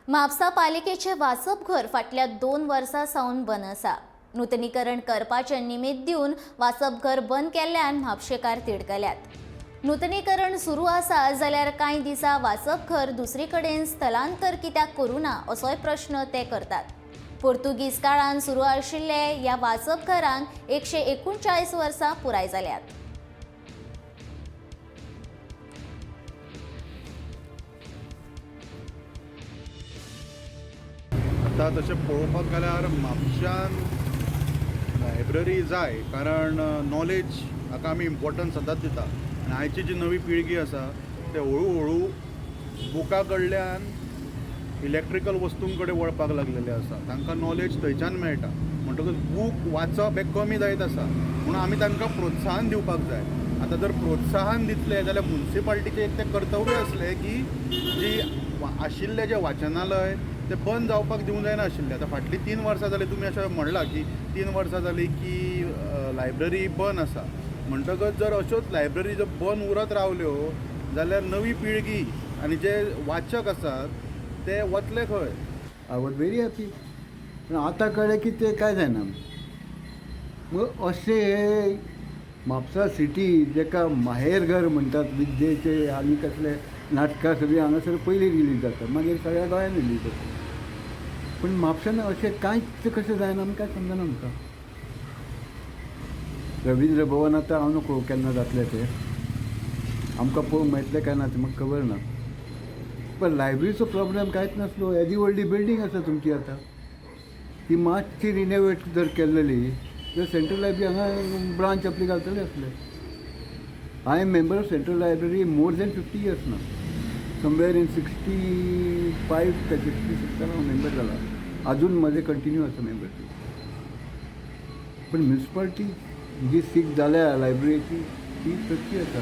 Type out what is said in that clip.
म्हापसा पालिकेचे वासप घर फाटल्या 2 वर्सां सावन बंद आसा। नूतनीकरण करपाचे निमित दिवन वासप घर बंद केल्ल्यान म्हापशेकार तिडकल्यात। नूतनीकरण सुरू आसा जाल्यार कांय दिसा वासप घर दुसरी कडेन स्थलांतर कित्याक करूं ना असोय प्रश्न ते करतात। पोर्तुगीज काळान सुरू आशिल्ले ह्या वासप घरांक 139 वर्सां पुराय जाल्यात। आता तशें पळोवपाक गेल्यार म्हापशान लायब्ररी जाय, कारण नॉलेज हाका आमी इम्पॉर्टन्स सदांच दिता आनी आयची जी नवी पिळगी आसा ते हळू हळू बुका कडल्यान इलेक्ट्रिकल वस्तूं कडेन वळपाक लागलेले आसा। तांकां नॉलेज थंयच्यान मेळटा म्हणटकूच बूक वाचप हें कमी जायत आसा, म्हणून आमी तांकां प्रोत्साहन दिवपाक जाय। आतां जर प्रोत्साहन दितले जाल्यार म्युनिसिपालिटीचें एक तें कर्तव्य आसलें की जी आशिल्लें जें वाचनालय ते बंद जावपाक दिवंक जायना आशिल्लें। आतां फाटलीं 3 वर्सां जालीं, तुमी अशें म्हणलां की 3 वर्सां जालीं की लायब्ररी बंद आसा। म्हणटकच जर अश्योच लायब्ररी जर बंद उरत रावल्यो जाल्यार नवी पिळगी आनी जे वाचक आसात ते वतले खंय? आय वॉज व्हेरी हॅपी, पूण आतां कळ्ळें की तें कांय जायना। मग अशें हे म्हापसा सिटी जेका माहेरघर म्हणटात विद्येचे आनी कसले नाटकां सगळीं हांगासर पयलीं रिलीज जाता, मागीर सगळ्या गोंयांत रिलीज जाता। पूण म्हापशान अशें कांयच कशें जायना, आमकां कांय समजना। आमकां रवींद्र भवन आतां हांव नकळो केन्ना जातलें तें, आमकां पळोवंक मेळटलें काय ना तें म्हाका खबर ना। पण लायब्ररीचो प्रॉब्लेम कांयच नासलो। येदी व्हडली बिल्डींग आसा तुमची आतां, ती मातशी रिनोवेट जर केल्ली तर सेंट्रल लायब्ररी हांगा ब्रांच आपली घालतले आसले। I am member of central library more than 50 years ना, समवेअर इन 65 ते 66 हांव मेंबर जाला, अजून माझे कंटिन्यू आसा मेंबरशीप। पण म्युनिसिपालिटी जी सीट जाल्या लायब्ररीची ती तशी आसा।